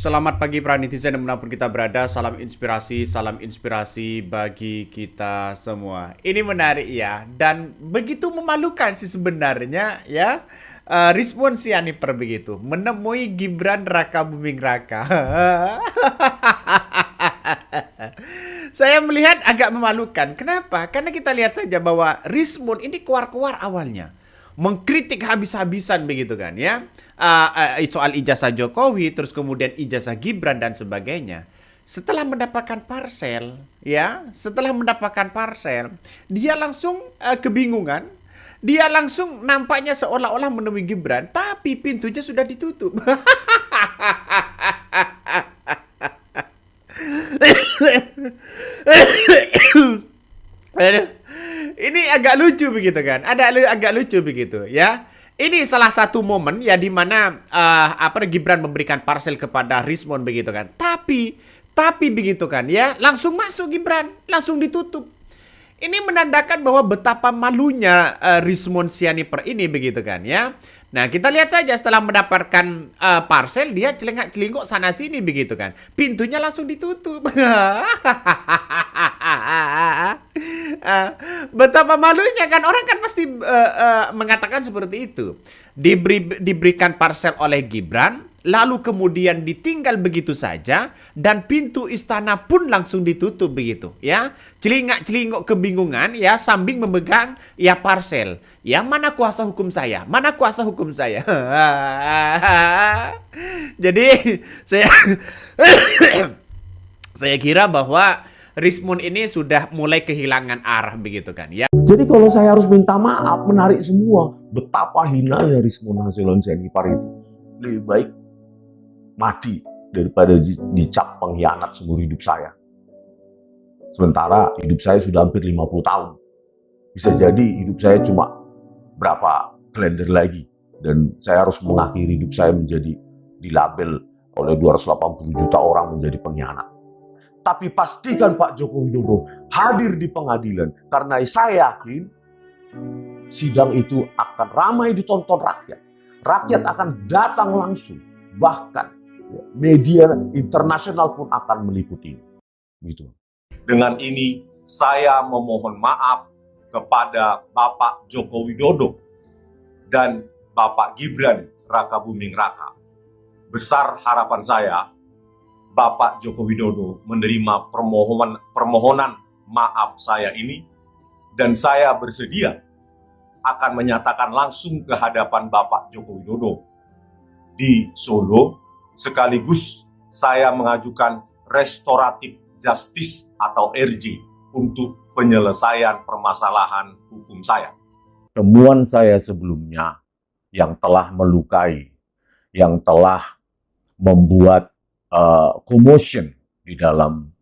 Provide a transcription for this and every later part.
Selamat pagi para netizen dimanapun kita berada. Salam inspirasi bagi kita semua. Ini menarik ya, dan begitu memalukan sih sebenarnya ya. Rizwan Sianiper begitu menemui Gibran Raka Buming Raka. Saya melihat agak memalukan. Kenapa? Karena kita lihat saja bahwa Rizwan ini keluar-keluar awalnya mengkritik habis-habisan begitu kan ya, soal ijazah Jokowi, terus kemudian ijazah Gibran dan sebagainya. Setelah mendapatkan parsel, dia langsung kebingungan. Dia langsung nampaknya seolah-olah menemui Gibran, tapi pintunya sudah ditutup. Aduh. Ini agak lucu begitu kan? Agak lucu begitu ya. Ini salah satu momen ya di mana Gibran memberikan parcel kepada Rizwan begitu kan. Tapi begitu kan ya, langsung masuk Gibran, langsung ditutup. Ini menandakan bahwa betapa malunya Rizwan Sianiper ini begitu kan ya. Nah, kita lihat saja setelah mendapatkan parcel, dia celengak-celinguk sana sini begitu kan. Pintunya langsung ditutup. Betapa malunya kan, orang kan pasti mengatakan seperti itu. Diberikan parcel oleh Gibran, lalu kemudian ditinggal begitu saja, dan pintu istana pun langsung ditutup begitu ya. Celingak-celinguk kebingungan ya, sambil memegang ya parcel. Ya, mana kuasa hukum saya? Mana kuasa hukum saya? Jadi saya saya kira bahwa Rizwan ini sudah mulai kehilangan arah begitu kan ya. Jadi kalau saya harus minta maaf, menarik semua, betapa hinanya Rizwan Hasilon Sianipar itu. Lebih baik mati daripada dicap pengkhianat seumur hidup saya. Sementara hidup saya sudah hampir 50 tahun. Bisa jadi hidup saya cuma berapa kalender lagi. Dan saya harus mengakhiri hidup saya menjadi dilabel oleh 280 juta orang menjadi pengkhianat. Tapi pastikan Pak Joko Widodo hadir di pengadilan. Karena saya yakin sidang itu akan ramai ditonton rakyat. Rakyat akan datang langsung. Bahkan media internasional pun akan meliputi. Gitu. Dengan ini saya memohon maaf kepada Bapak Joko Widodo dan Bapak Gibran Raka Buming Raka. Besar harapan saya Bapak Joko Widodo menerima permohonan maaf saya ini, dan saya bersedia akan menyatakan langsung ke hadapan Bapak Joko Widodo di Solo, sekaligus saya mengajukan restoratif justice atau RJ untuk penyelesaian permasalahan hukum saya. Temuan saya sebelumnya yang telah melukai, yang telah membuat commotion di dalam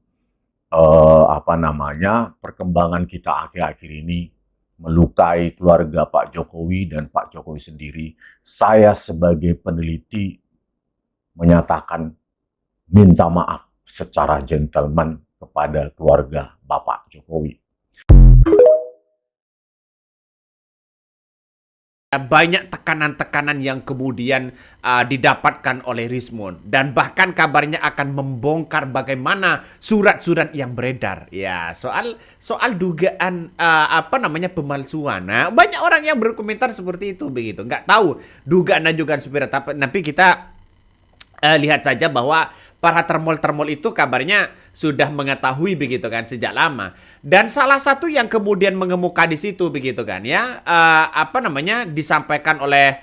perkembangan kita akhir-akhir ini, melukai keluarga Pak Jokowi dan Pak Jokowi sendiri. Saya sebagai peneliti menyatakan minta maaf secara gentleman kepada keluarga Bapak Jokowi. Banyak tekanan-tekanan yang kemudian didapatkan oleh Rizwan, dan bahkan kabarnya akan membongkar bagaimana surat-surat yang beredar ya soal dugaan pemalsuan. Nah, banyak orang yang berkomentar seperti itu begitu, nggak tahu dugaan dan juga seperti apa. Tapi kita lihat saja bahwa para termol-termol itu kabarnya sudah mengetahui begitu kan sejak lama. Dan salah satu yang kemudian mengemuka di situ begitu kan ya, disampaikan oleh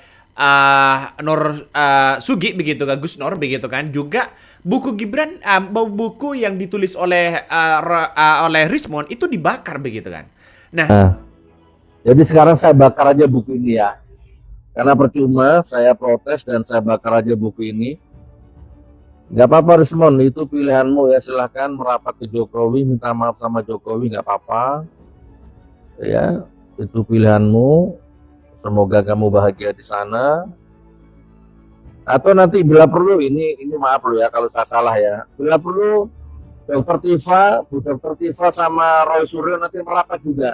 Sugi begitu kan, Gus Nur begitu kan, juga buku Gibran, buku yang ditulis oleh Rizwan itu dibakar begitu kan. Nah, jadi sekarang saya bakar aja buku ini ya. Karena percuma saya protes dan saya bakar aja buku ini. Gak apa-apa Rizwan, itu pilihanmu ya, silahkan merapat ke Jokowi, minta maaf sama Jokowi, gak apa-apa ya, itu pilihanmu. Semoga kamu bahagia di sana. Atau nanti bila perlu, ini maaf loh ya kalau saya salah ya, bila perlu Dr. Tiva sama Roy Suryo nanti merapat juga,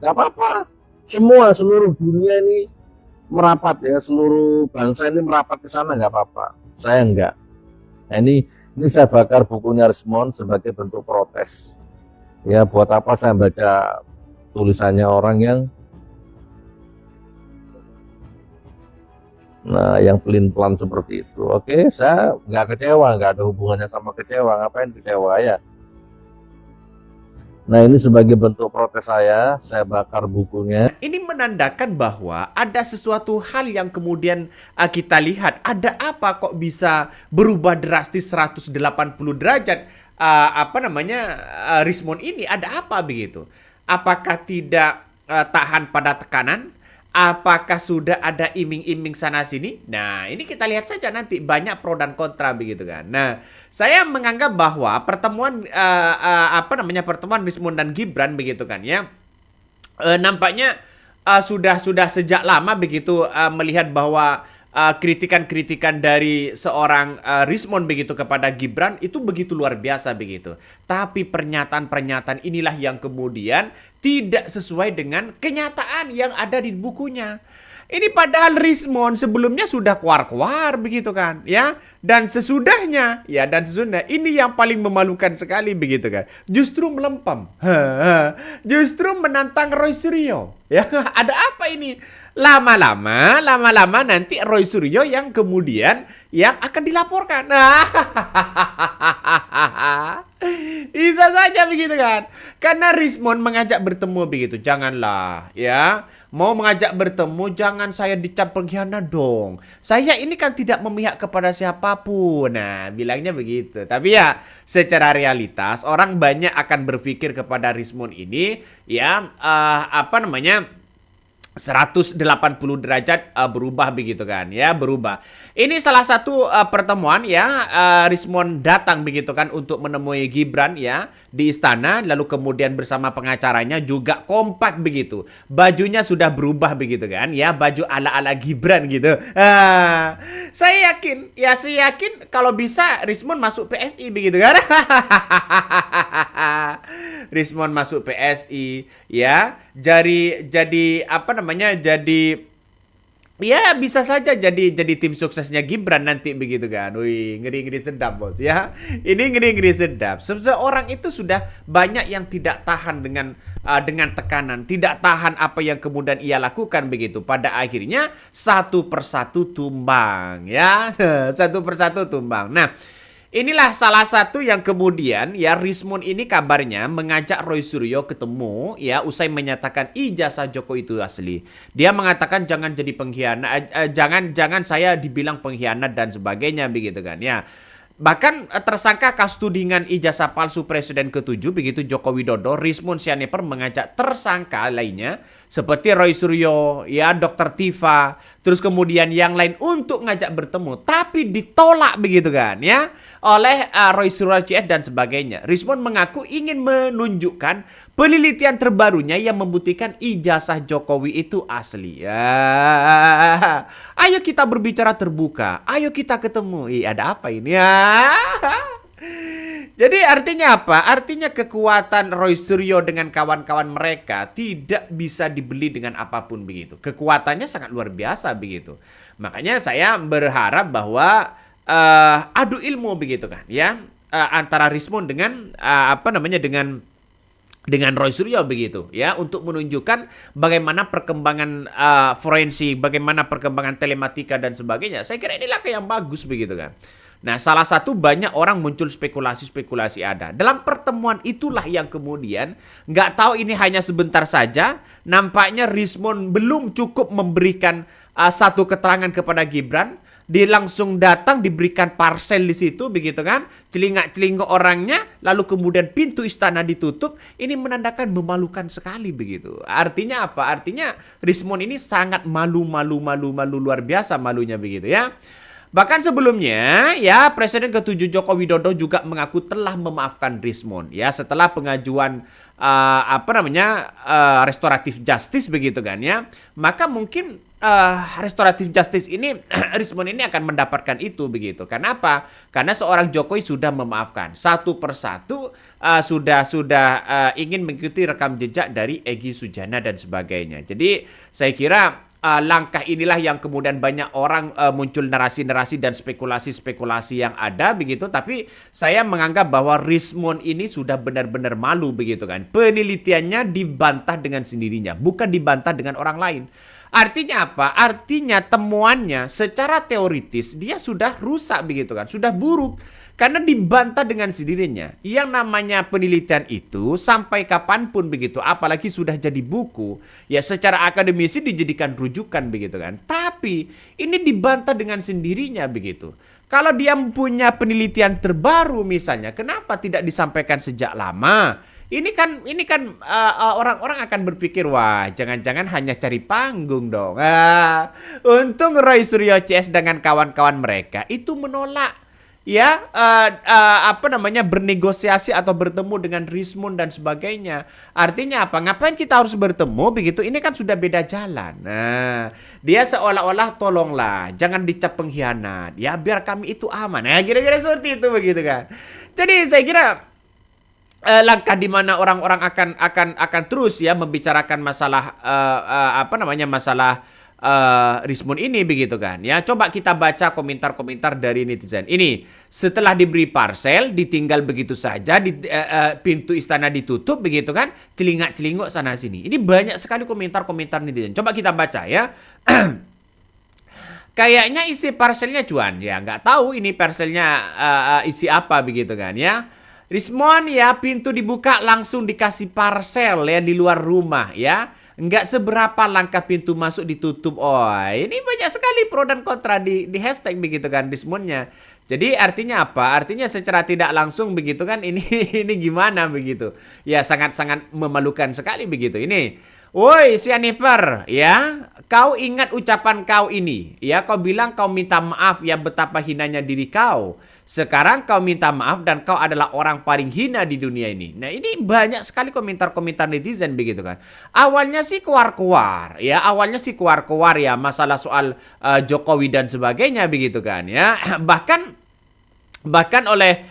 gak apa-apa. Seluruh dunia ini merapat ya, seluruh bangsa ini merapat ke sana, gak apa-apa. Saya enggak. Nah, ini saya bakar bukunya Rismond sebagai bentuk protes. Ya, buat apa saya baca tulisannya orang yang pelin-pelan seperti itu. Oke, saya nggak kecewa, nggak ada hubungannya sama kecewa. Ngapain kecewa ya? Nah, ini sebagai bentuk protes saya bakar bukunya. Ini menandakan bahwa ada sesuatu hal yang kemudian kita lihat. Ada apa kok bisa berubah drastis 180 derajat? Rismond ini ada apa begitu? Apakah tidak tahan pada tekanan? Apakah sudah ada iming-iming sana sini? Nah, ini kita lihat saja nanti, banyak pro dan kontra begitu kan. Nah, saya menganggap bahwa pertemuan pertemuan Rismond dan Gibran begitu kan ya. Nampaknya sudah sejak lama begitu melihat bahwa kritikan-kritikan dari seorang Rismond begitu kepada Gibran itu begitu luar biasa begitu. Tapi pernyataan-pernyataan inilah yang kemudian tidak sesuai dengan kenyataan yang ada di bukunya. Ini padahal Rismond sebelumnya sudah keluar-keluar begitu kan ya. Dan sesudahnya ini yang paling memalukan sekali begitu kan. Justru melempem. Justru menantang Roy Suryo. Ya, ada apa ini? Lama-lama nanti Roy Suryo yang kemudian yang akan dilaporkan. Bisa saja begitu kan. Karena Rismond mengajak bertemu begitu. Janganlah ya. Mau mengajak bertemu, jangan saya dicap pengkhianat dong. Saya ini kan tidak memihak kepada siapapun. Nah, bilangnya begitu. Tapi ya, secara realitas orang banyak akan berpikir kepada Rismond ini ya 180 derajat berubah begitu kan ya, berubah. Ini salah satu pertemuan ya, Rismond datang begitu kan untuk menemui Gibran ya di istana, lalu kemudian bersama pengacaranya juga kompak begitu. Bajunya sudah berubah begitu kan ya, baju ala-ala Gibran gitu. Saya yakin kalau bisa Rismond masuk PSI begitu kan. Rismond masuk PSI ya, ya bisa saja jadi tim suksesnya Gibran nanti begitu kan. Wih, ngeri-ngeri sedap bos ya. Ini ngeri-ngeri sedap. Seseorang itu sudah banyak yang tidak tahan dengan tekanan, tidak tahan apa yang kemudian ia lakukan begitu. Pada akhirnya satu persatu tumbang ya. Satu persatu tumbang. Nah, inilah salah satu yang kemudian ya Rismond ini kabarnya mengajak Roy Suryo ketemu ya usai menyatakan ijazah Jokowi itu asli. Dia mengatakan jangan jadi pengkhianat, jangan saya dibilang pengkhianat dan sebagainya begitu kan ya. Bahkan tersangka kasus tudingan ijazah palsu Presiden ke-7 begitu Joko Widodo, Rismond Sianeper mengajak tersangka lainnya seperti Roy Suryo, ya Dr. Tifa, terus kemudian yang lain untuk ngajak bertemu, tapi ditolak begitu kan ya oleh Roy Suryo CS dan sebagainya. Rismond mengaku ingin menunjukkan penelitian terbarunya yang membuktikan ijazah Jokowi itu asli. Ya. Ayo kita berbicara terbuka. Ayo kita ketemu. Ada apa ini ya? Jadi artinya apa? Artinya kekuatan Roy Suryo dengan kawan-kawan mereka tidak bisa dibeli dengan apapun begitu. Kekuatannya sangat luar biasa begitu. Makanya saya berharap bahwa adu ilmu begitu kan ya antara Rismond dengan dengan Roy Suryo begitu ya untuk menunjukkan bagaimana perkembangan forensik, bagaimana perkembangan telematika dan sebagainya. Saya kira inilah yang bagus begitu kan. Nah, salah satu banyak orang muncul spekulasi-spekulasi ada. Dalam pertemuan itulah yang kemudian nggak tahu ini hanya sebentar saja. Nampaknya Rismond belum cukup memberikan satu keterangan kepada Gibran. Dia langsung datang diberikan parsel di situ begitu kan, celingak-celingak orangnya, lalu kemudian pintu istana ditutup. Ini menandakan memalukan sekali begitu. Artinya apa? Artinya Rismond ini sangat malu luar biasa malunya begitu ya. Bahkan sebelumnya ya Presiden ke-7 Joko Widodo juga mengaku telah memaafkan Rismond ya setelah pengajuan restoratif justice begitu kan ya. Maka mungkin restoratif justice ini Rismond ini akan mendapatkan itu begitu. Kenapa? Karena seorang Jokowi sudah memaafkan satu persatu, sudah ingin mengikuti rekam jejak dari Egy Sujana dan sebagainya. Jadi saya kira langkah inilah yang kemudian banyak orang muncul narasi-narasi dan spekulasi-spekulasi yang ada begitu. Tapi saya menganggap bahwa Rismond ini sudah benar-benar malu begitu kan. Penelitiannya dibantah dengan sendirinya, bukan dibantah dengan orang lain. Artinya apa? Artinya temuannya secara teoritis dia sudah rusak begitu kan, sudah buruk. Karena dibantah dengan sendirinya. Yang namanya penelitian itu sampai kapanpun begitu, apalagi sudah jadi buku, ya secara akademisi dijadikan rujukan begitu kan. Tapi ini dibantah dengan sendirinya begitu. Kalau dia punya penelitian terbaru misalnya, kenapa tidak disampaikan sejak lama? Ini kan orang-orang akan berpikir, wah jangan-jangan hanya cari panggung dong. Untung Roy Suryo CS dengan kawan-kawan mereka itu menolak. Ya, bernegosiasi atau bertemu dengan Rismond dan sebagainya. Artinya apa? Ngapain kita harus bertemu begitu? Ini kan sudah beda jalan. Nah, dia seolah-olah tolonglah, jangan dicap pengkhianat. Ya, biar kami itu aman. Nah, kira-kira seperti itu begitu kan. Jadi saya kira langkah di mana orang-orang akan terus ya membicarakan masalah masalah Rismond ini begitu kan ya. Coba kita baca komentar-komentar dari netizen. Ini setelah diberi parcel ditinggal begitu saja, pintu istana ditutup begitu kan, celingak-celinguk sana sini. Ini banyak sekali komentar-komentar netizen. Coba kita baca ya. Kayaknya isi parcelnya cuan ya, nggak tahu ini parcelnya isi apa begitu kan ya. Rismond ya, pintu dibuka langsung dikasih parcel ya di luar rumah ya. Nggak seberapa langkah pintu masuk ditutup. Oh, ini banyak sekali pro dan kontra di hashtag begitu kan Rismondnya. Jadi artinya apa? Artinya secara tidak langsung begitu kan ini gimana begitu. Ya sangat-sangat memalukan sekali begitu. Ini, woi si Aniper ya, kau ingat ucapan kau ini ya, kau bilang kau minta maaf ya betapa hinanya diri kau. Sekarang kau minta maaf dan kau adalah orang paling hina di dunia ini. Nah ini banyak sekali komentar-komentar netizen begitu kan. Awalnya sih keluar-keluar ya, masalah soal Jokowi dan sebagainya begitu kan ya. Bahkan oleh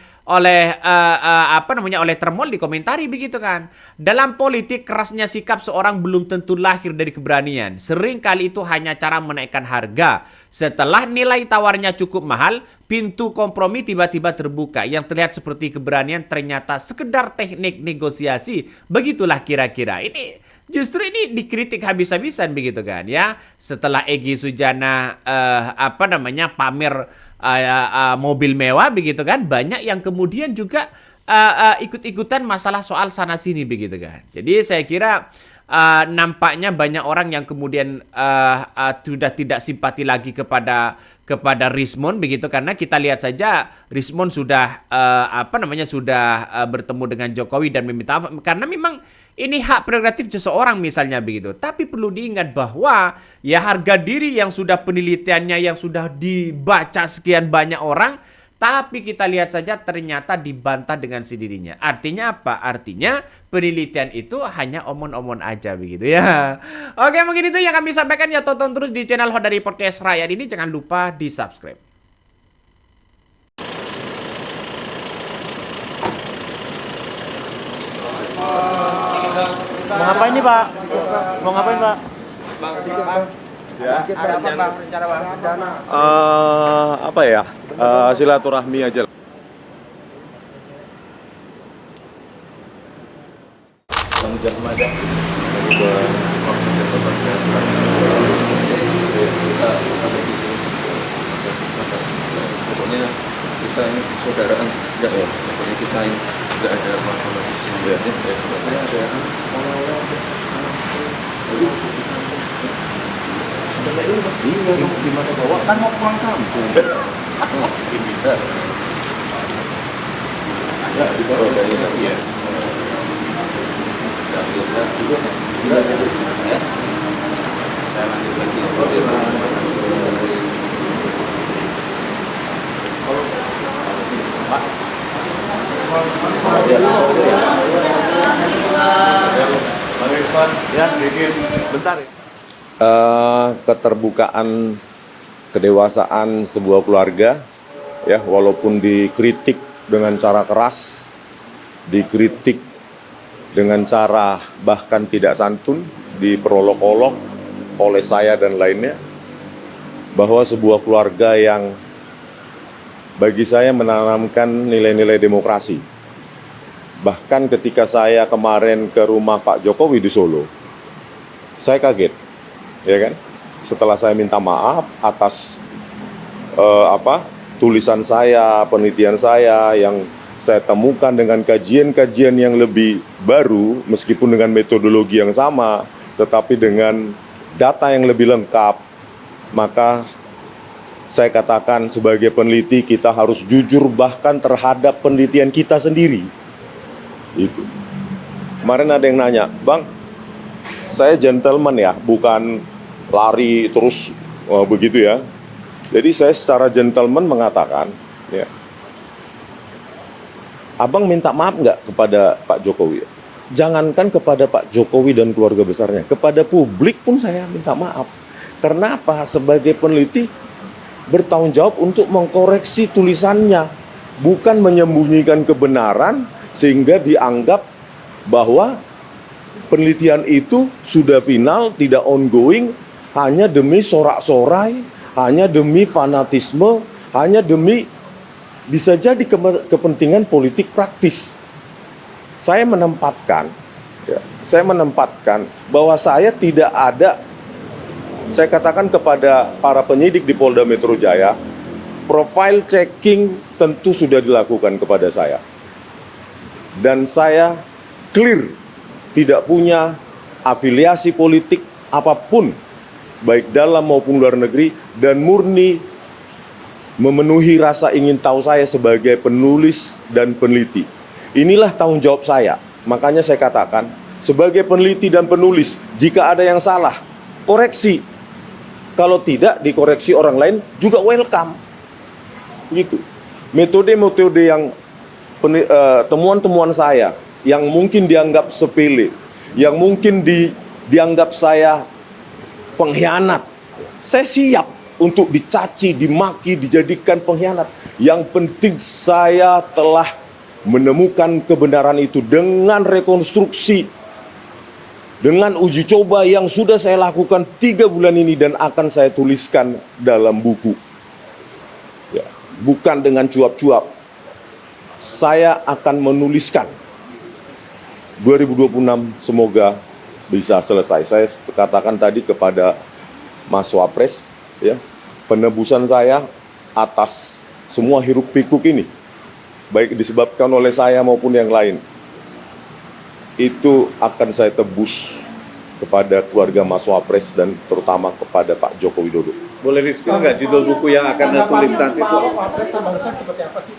Termol dikomentari begitu kan. Dalam politik kerasnya sikap seorang belum tentu lahir dari keberanian. Sering kali itu hanya cara menaikkan harga. Setelah nilai tawarnya cukup mahal, pintu kompromi tiba-tiba terbuka. Yang terlihat seperti keberanian ternyata sekedar teknik negosiasi. Begitulah kira-kira. Ini justru ini dikritik habis-habisan begitu kan ya. Setelah Egy Sujana pamer mobil mewah begitu kan, banyak yang kemudian juga ikut-ikutan masalah soal sana sini begitu kan. Jadi saya kira nampaknya banyak orang yang kemudian sudah tidak simpati lagi kepada Rismond begitu, karena kita lihat saja Rismond sudah bertemu dengan Jokowi dan meminta maaf karena memang ini hak prerogatif seseorang misalnya begitu. Tapi perlu diingat bahwa ya harga diri yang sudah penelitiannya yang sudah dibaca sekian banyak orang, tapi kita lihat saja ternyata dibantah dengan sendirinya. Artinya apa? Artinya penelitian itu hanya omon-omon aja begitu ya. Oke, mungkin itu yang kami sampaikan ya. Tonton terus di channel Hot dari Podcast Rakyat ini. Jangan lupa di subscribe. Mau ngapain nih Pak? Mau ngapain Pak? Ya. Ada apa Bang? Rencana Bang? Silaturahmi aja. Pokoknya kita ini saudaraan, enggak ya? Pokoknya kita ini enggak ada masalah di sini. Ya, ada sebenarnya ini masih gimana bawa kan mau pulang kampung. Bisa. Ya, di bawah dari tadi ya. Kita juga ya. Saya lanjut lagi. Pak. Bang Irfan, ya sedikit bentar ya. Keterbukaan, kedewasaan sebuah keluarga, ya walaupun dikritik dengan cara keras, dikritik dengan cara bahkan tidak santun, diperolok-olok, oleh saya dan lainnya, bahwa sebuah keluarga yang bagi saya menanamkan nilai-nilai demokrasi. Bahkan ketika saya kemarin ke rumah Pak Jokowi di Solo, saya kaget, ya kan? Setelah saya minta maaf atas tulisan saya, penelitian saya yang saya temukan dengan kajian-kajian yang lebih baru, meskipun dengan metodologi yang sama, tetapi dengan data yang lebih lengkap, maka saya katakan sebagai peneliti kita harus jujur bahkan terhadap penelitian kita sendiri. Itu. Kemarin ada yang nanya, Bang, saya gentleman ya, bukan lari terus begitu ya. Jadi saya secara gentleman mengatakan, ya, Abang minta maaf nggak kepada Pak Jokowi? Jangankan kepada Pak Jokowi dan keluarga besarnya, kepada publik pun saya minta maaf. Karena apa? Sebagai peneliti bertanggung jawab untuk mengkoreksi tulisannya, bukan menyembunyikan kebenaran sehingga dianggap bahwa penelitian itu sudah final, tidak ongoing, hanya demi sorak-sorai, hanya demi fanatisme, hanya demi bisa jadi kepentingan politik praktis. Saya menempatkan bahwa saya tidak ada. Saya katakan kepada para penyidik di Polda Metro Jaya, profile checking tentu sudah dilakukan kepada saya. Dan saya clear, tidak punya afiliasi politik apapun, baik dalam maupun luar negeri, dan murni memenuhi rasa ingin tahu saya sebagai penulis dan peneliti. Inilah tanggung jawab saya. Makanya saya katakan, sebagai peneliti dan penulis, jika ada yang salah, koreksi. Kalau tidak dikoreksi orang lain juga welcome. Gitu. Metode-metode yang temuan-temuan saya yang mungkin dianggap sepele, yang mungkin dianggap saya pengkhianat, saya siap untuk dicaci, dimaki, dijadikan pengkhianat. Yang penting saya telah menemukan kebenaran itu dengan rekonstruksi, dengan uji coba yang sudah saya lakukan 3 bulan ini dan akan saya tuliskan dalam buku. Ya, bukan dengan cuap-cuap. Saya akan menuliskan 2026 semoga bisa selesai. Saya katakan tadi kepada Mas Wapres, ya, penebusan saya atas semua hiruk pikuk ini, baik disebabkan oleh saya maupun yang lain, itu akan saya tebus kepada keluarga Mas Wapres dan terutama kepada Pak Joko Widodo. Boleh di-spill nggak judul buku yang akan ditulis nanti? Pak Wapres barusan seperti apa sih?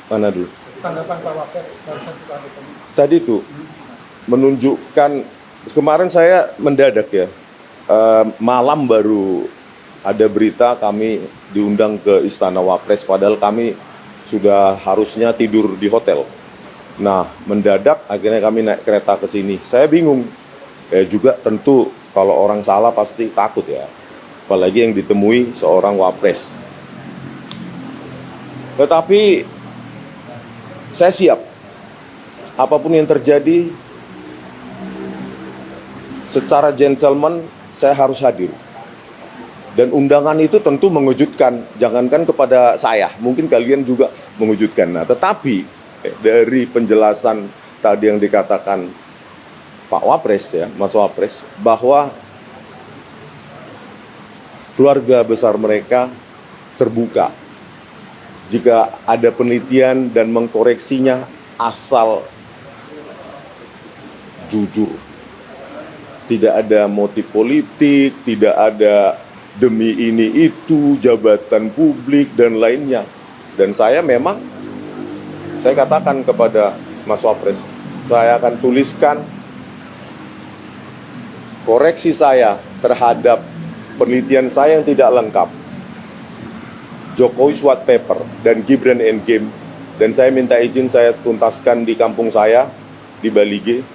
Mana dulu? Tanggapan Pak Wapres barusan setelah itu. Tadi itu menunjukkan, kemarin saya mendadak ya, malam baru ada berita kami diundang ke Istana Wapres, padahal kami sudah harusnya tidur di hotel. Nah, mendadak akhirnya kami naik kereta ke sini. Saya bingung. Juga tentu kalau orang salah pasti takut ya. Apalagi yang ditemui seorang Wapres. Tetapi saya siap. Apapun yang terjadi, secara gentleman saya harus hadir. Dan undangan itu tentu mengejutkan. Jangankan kepada saya, mungkin kalian juga mengejutkan. Nah, tetapi dari penjelasan tadi yang dikatakan Pak Wapres ya, Mas Wapres, bahwa keluarga besar mereka terbuka jika ada penelitian dan mengkoreksinya asal jujur. Tidak ada motif politik, tidak ada demi ini itu, jabatan publik dan lainnya. Dan saya katakan kepada Mas Wapres, saya akan tuliskan koreksi saya terhadap penelitian saya yang tidak lengkap, Jokowi White Paper dan Gibran Endgame, dan saya minta izin saya tuntaskan di kampung saya di Balige,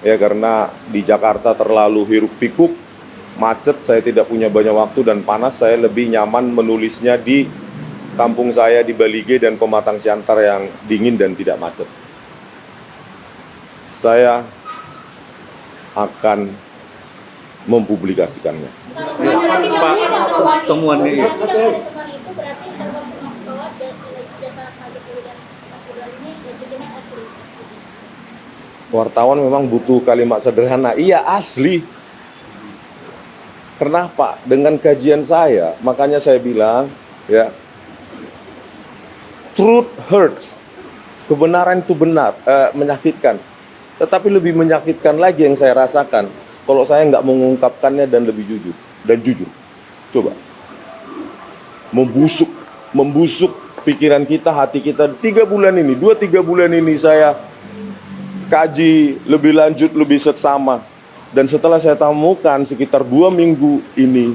ya, karena di Jakarta terlalu hiruk pikuk, macet, saya tidak punya banyak waktu dan panas, saya lebih nyaman menulisnya di kampung saya di Balige dan Pematang Siantar yang dingin dan tidak macet. Saya akan mempublikasikannya. Kalau semuanya lagi Pak, temuan ini. Berarti dengan ada temuan itu berarti terkonfirmasi bahwa jasa Pak Jokowi dan Mas Gibran ini jadinya asli. Wartawan memang butuh kalimat sederhana. Iya, asli. Kenapa? Dengan kajian saya, makanya saya bilang, ya, truth hurts. Kebenaran itu benar, menyakitkan. Tetapi lebih menyakitkan lagi yang saya rasakan kalau saya nggak mengungkapkannya dan lebih jujur. Dan jujur. Coba. Membusuk pikiran kita, hati kita. 3 bulan ini, 2-3 bulan ini saya kaji lebih lanjut, lebih seksama. Dan setelah saya temukan sekitar 2 minggu ini,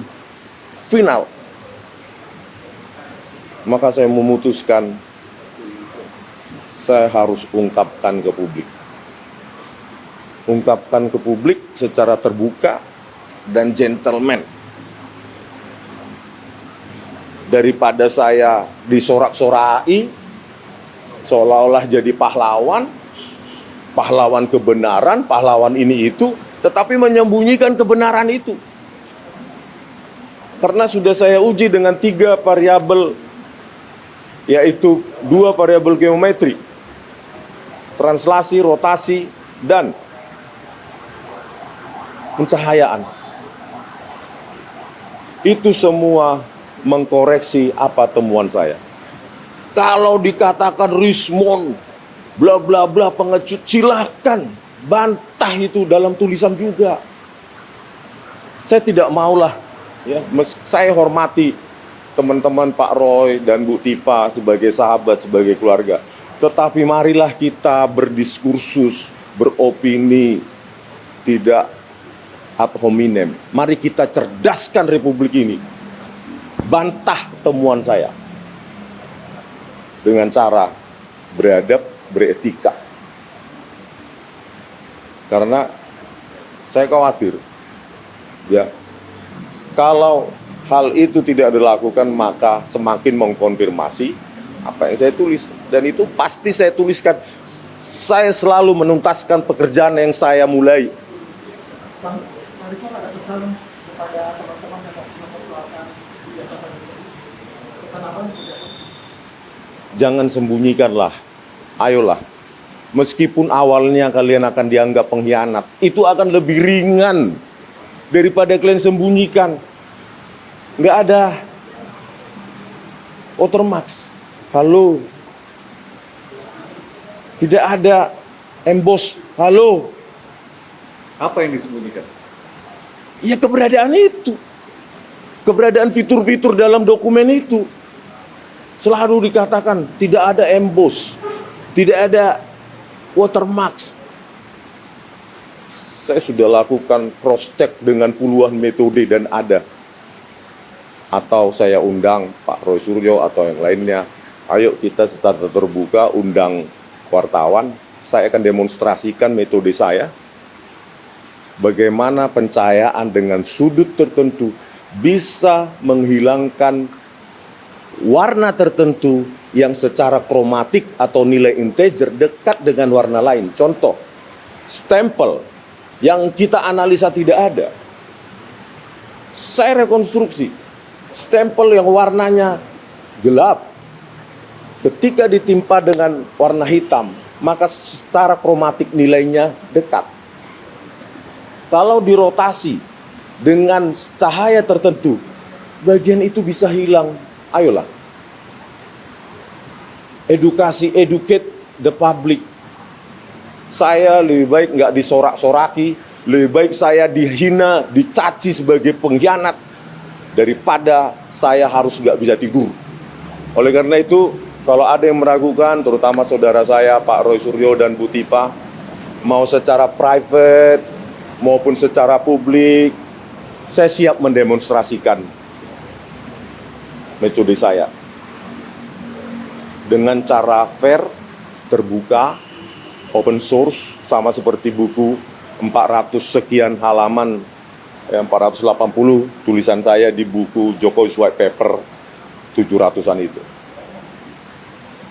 final. Maka saya memutuskan saya harus ungkapkan ke publik. Ungkapkan ke publik secara terbuka dan gentleman. Daripada saya disorak-sorai, seolah-olah jadi pahlawan kebenaran, pahlawan ini itu, tetapi menyembunyikan kebenaran itu. Karena sudah saya uji dengan 3 variabel, yaitu 2 variabel geometri, translasi, rotasi, dan pencahayaan. Itu semua mengkoreksi apa temuan saya. Kalau dikatakan Rismond bla bla bla pengecut, silahkan bantah itu dalam tulisan juga. Saya tidak maulah, ya, saya hormati teman-teman Pak Roy dan Bu Tifa sebagai sahabat, sebagai keluarga. Tetapi marilah kita berdiskursus, beropini, tidak ad hominem. Mari kita cerdaskan Republik ini. Bantah temuan saya dengan cara beradab, beretika. Karena saya khawatir, ya, kalau hal itu tidak dilakukan, maka semakin mengkonfirmasi apa yang saya tulis. Dan itu pasti saya tuliskan. Saya selalu menuntaskan pekerjaan yang saya mulai. Bang Rismond ada pesan kepada teman-teman yang masih mempersoalkan jasa Pak Jokowi. Pesan apa seperti apa? Jangan sembunyikanlah. Ayolah. Meskipun awalnya kalian akan dianggap pengkhianat, itu akan lebih ringan daripada kalian sembunyikan. Nggak ada watermark. Halo. Tidak ada emboss. Halo. Apa yang disembunyikan? Ya keberadaan itu. Keberadaan fitur-fitur dalam dokumen itu. Selalu dikatakan tidak ada emboss. Tidak ada watermark. Saya sudah lakukan cross check dengan puluhan metode dan ada. Atau saya undang Pak Roy Suryo atau yang lainnya. Ayo kita secara terbuka undang wartawan. Saya akan demonstrasikan metode saya. Bagaimana pencahayaan dengan sudut tertentu bisa menghilangkan warna tertentu yang secara kromatik atau nilai integer dekat dengan warna lain. Contoh, stempel yang kita analisa tidak ada. Saya rekonstruksi. Stempel yang warnanya gelap, ketika ditimpa dengan warna hitam, maka secara kromatik nilainya dekat. Kalau dirotasi dengan cahaya tertentu, bagian itu bisa hilang. Ayolah. Educate the public. Saya lebih baik nggak disorak-soraki, lebih baik saya dihina, dicaci sebagai pengkhianat, daripada saya harus nggak bisa tidur. Oleh karena itu, kalau ada yang meragukan, terutama saudara saya, Pak Roy Suryo dan Bu Tifa, mau secara private maupun secara publik, saya siap mendemonstrasikan metode saya. Dengan cara fair, terbuka, open source, sama seperti buku 400 sekian halaman, 480 tulisan saya di buku Jokowi's White Paper 700-an itu.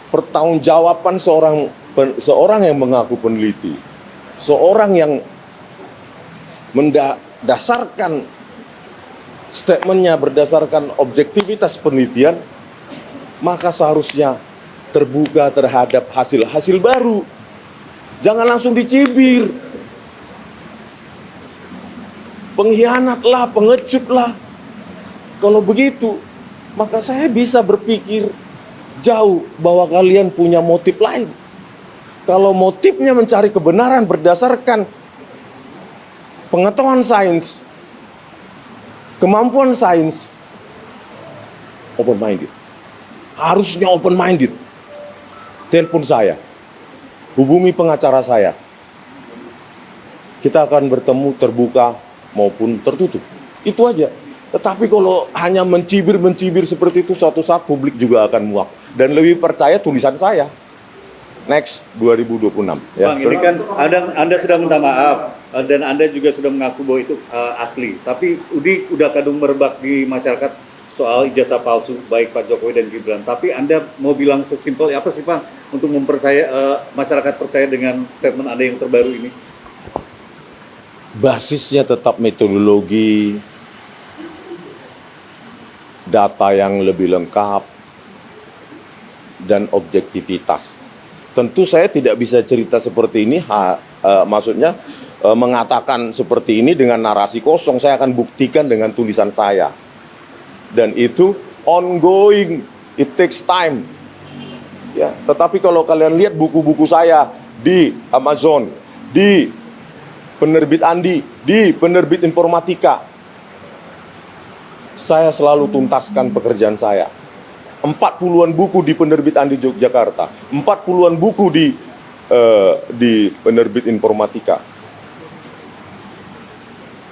Pertanggungjawaban seorang yang mengaku peneliti, seorang yang dasarkan statementnya berdasarkan objektivitas penelitian, maka seharusnya terbuka terhadap hasil-hasil baru. Jangan langsung dicibir. Pengkhianatlah, pengecutlah. Kalau begitu, maka saya bisa berpikir jauh bahwa kalian punya motif lain. Kalau motifnya mencari kebenaran berdasarkan pengetahuan sains, kemampuan sains, open minded. Harusnya open minded. Telepon saya, hubungi pengacara saya. Kita akan bertemu terbuka maupun tertutup. Itu aja. Tetapi kalau hanya mencibir seperti itu, suatu saat publik juga akan muak dan lebih percaya tulisan saya. Next 2026. Bang, ini kan Anda sudah minta maaf dan Anda juga sudah mengaku bahwa itu asli. Tapi udah kadung merebak di masyarakat soal ijazah palsu baik Pak Jokowi dan Gibran. Tapi Anda mau bilang sesimpel apa sih Pak untuk masyarakat percaya dengan statement Anda yang terbaru ini? Basisnya tetap metodologi, data yang lebih lengkap, dan objektivitas. Tentu saya tidak bisa cerita seperti ini, maksudnya mengatakan seperti ini dengan narasi kosong. Saya akan buktikan dengan tulisan saya. Dan itu ongoing, it takes time. Ya, tetapi kalau kalian lihat buku-buku saya di Amazon, di penerbit Andi, di penerbit Informatika, saya selalu tuntaskan pekerjaan saya. 40-an buku di penerbit Andi Yogyakarta, 40-an buku di penerbit Informatika.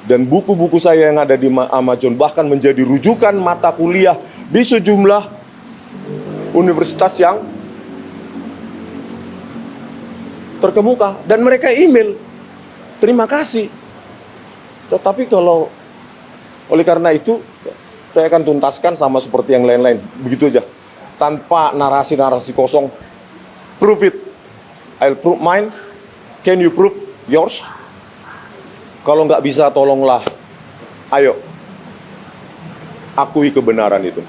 Dan buku-buku saya yang ada di Amazon bahkan menjadi rujukan mata kuliah di sejumlah universitas yang terkemuka. Dan mereka email, terima kasih. Tetapi kalau oleh karena itu, saya akan tuntaskan sama seperti yang lain-lain. Begitu aja. Tanpa narasi-narasi kosong. Prove it. I'll prove mine. Can you prove yours? Kalau nggak bisa, tolonglah. Ayo. Akui kebenaran itu.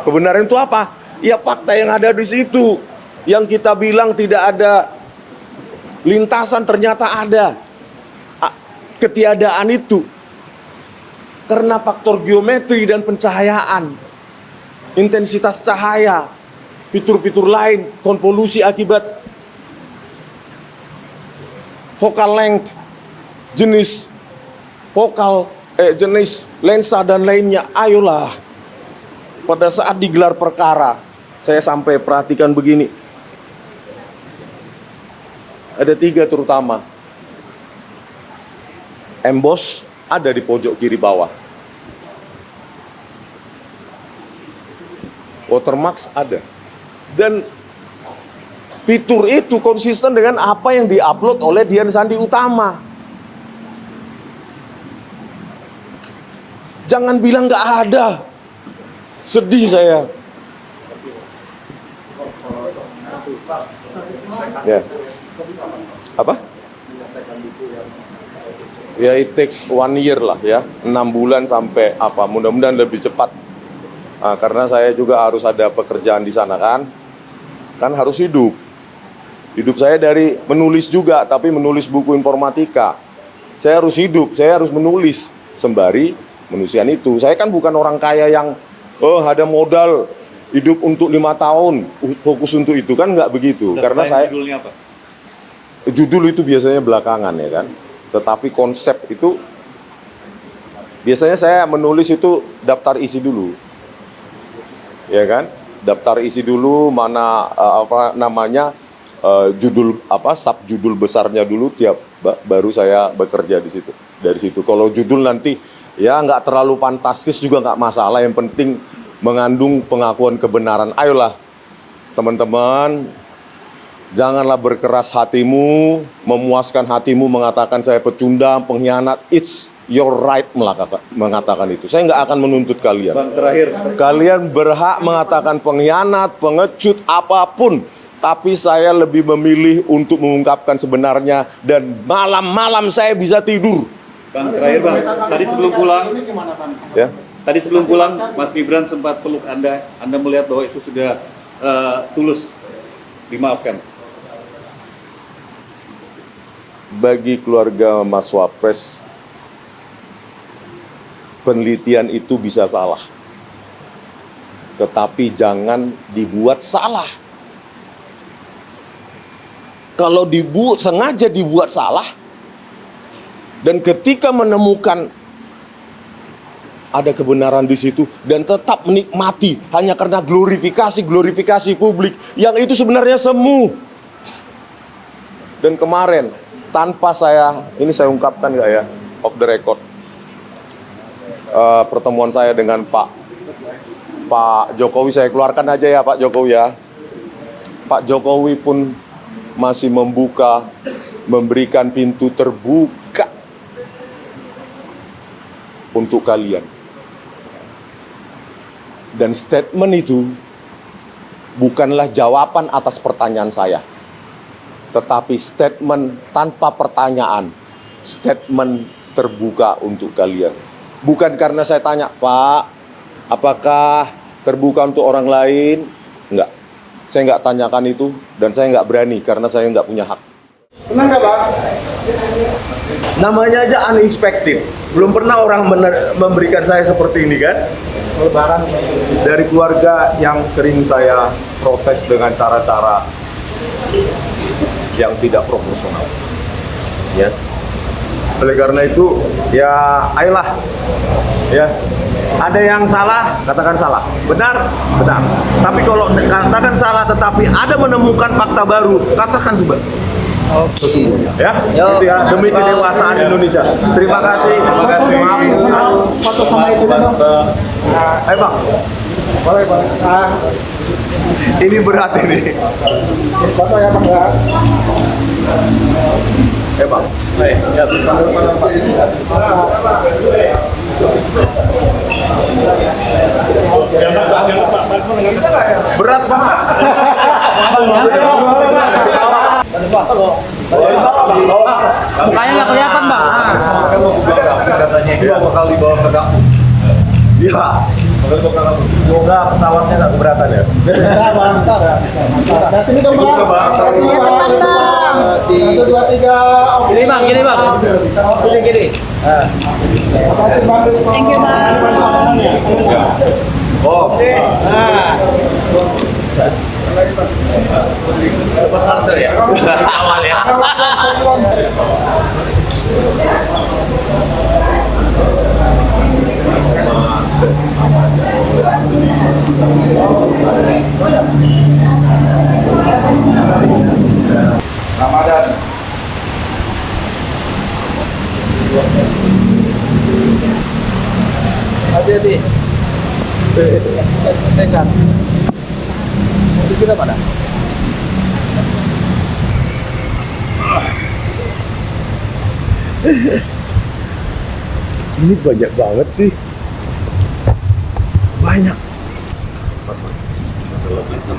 Kebenaran itu apa? Ya fakta yang ada di situ. Yang kita bilang tidak ada lintasan, ternyata ada. Ketiadaan itu karena faktor geometri dan pencahayaan, intensitas cahaya, fitur-fitur lain, konvolusi akibat focal length, jenis lensa dan lainnya. Ayolah, pada saat digelar perkara, saya sampai perhatikan begini. Ada 3 terutama. Emboss ada di pojok kiri bawah. Watermark ada. Dan fitur itu konsisten dengan apa yang diupload oleh Dian Sandi Utama. Jangan bilang nggak ada. Sedih saya. Ya. Apa? Ya, it takes 1 year lah ya, 6 bulan sampai apa, mudah-mudahan lebih cepat. Karena saya juga harus ada pekerjaan di sana kan harus hidup. Hidup saya dari menulis juga, tapi menulis buku informatika. Saya harus hidup, saya harus menulis sembari menuliskan itu. Saya kan bukan orang kaya yang ada modal hidup untuk 5 tahun, fokus untuk itu, kan nggak begitu. Karena saya judulnya apa? Judul itu biasanya belakangan ya kan. Tetapi konsep itu biasanya saya menulis itu daftar isi dulu. Ya kan? Daftar isi dulu mana judul subjudul besarnya dulu baru saya bekerja di situ. Dari situ kalau judul nanti ya nggak terlalu fantastis juga nggak masalah, yang penting mengandung pengakuan kebenaran. Ayolah teman-teman, janganlah berkeras hatimu, memuaskan hatimu mengatakan saya pecundang, pengkhianat. It's your right mengatakan itu. Saya nggak akan menuntut kalian. Bang, terakhir. Kalian berhak mengatakan pengkhianat, pengecut, apapun. Tapi saya lebih memilih untuk mengungkapkan sebenarnya. Dan malam-malam saya bisa tidur. Bang, terakhir Bang, tadi sebelum pulang, Ini gimana Bang? Ya. tadi sebelum pulang Mas Gibran sempat peluk Anda melihat bahwa itu sudah tulus dimaafkan. Bagi keluarga Mas Wapres, penelitian itu bisa salah. Tetapi jangan dibuat salah. Kalau sengaja dibuat salah, dan ketika menemukan ada kebenaran di situ, dan tetap menikmati hanya karena glorifikasi publik, yang itu sebenarnya semu. Dan kemarin, tanpa ini saya ungkapkan nggak ya, off the record, pertemuan saya dengan Pak Jokowi, saya keluarkan aja ya Pak Jokowi ya. Pak Jokowi pun masih memberikan pintu terbuka untuk kalian. Dan statement itu bukanlah jawaban atas pertanyaan saya, tetapi statement tanpa pertanyaan, statement terbuka untuk kalian. Bukan karena saya tanya, Pak, apakah terbuka untuk orang lain? Enggak. Saya nggak tanyakan itu, dan saya nggak berani karena saya nggak punya hak. Tenang nggak Pak? Namanya aja unexpected. Belum pernah orang memberikan saya seperti ini kan? Lebaran. Dari keluarga yang sering saya protes dengan cara-cara yang tidak proporsional. Ya. Oleh karena itu, ya ayolah. Ya. Ada yang salah, katakan salah. Benar, benar. Tapi kalau katakan salah tetapi ada menemukan fakta baru, katakan sudah. Sesungguhnya, ya. Itu ya, demi kedewasaan Indonesia. Terima kasih. Terima kasih. Maaf. Foto sama itu Bang. Ayo Bang. Boleh Bang. Ini berat ini. Foto ya Bang ya. Ayo Bang. Berat banget. Mukanya nggak kelihatan Bang. Katanya dua kali dibawa ke kampung. Iya. Semoga pesawatnya nggak keberatan ya. Bisa Bang. Nah sini dong Bang. Ya teman Bang. 1, 2, 3. Gini Bang, gini Bang. Gini. Makasih Bang. Thank you Bang. Oh. Nah. Ramadan. Hati-hati. Sekat. Itu kita mana? Ini banyak banget sih. Banyak. Masalah hitam.